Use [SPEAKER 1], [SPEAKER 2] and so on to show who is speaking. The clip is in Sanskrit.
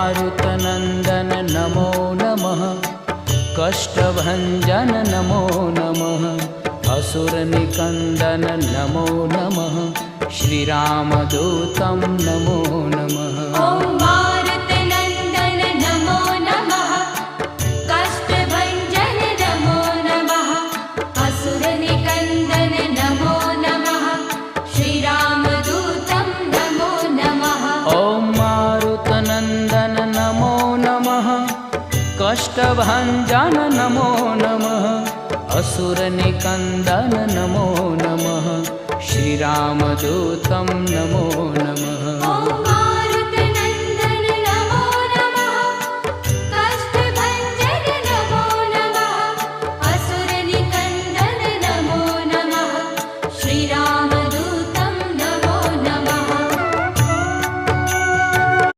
[SPEAKER 1] मारुतनन्दन नमो नमः। कष्टभञ्जन नमो नमः। असुरनिकन्दन नमो नमः। श्रीरामदूतं नमो नमः।
[SPEAKER 2] ॐ मारुतनन्दन नमो नमः। कष्टभञ्जन नमो नमः। असुरनिकन्दन नमो नमः। श्रीरामदूतं नमो नमः।
[SPEAKER 1] ॐ मारुतनन्दन नमो नमः। कष्टभञ्जन नमो नमः। असुरनिकन्दन नमो नमः। श्रीरामदूतं नमो नमः।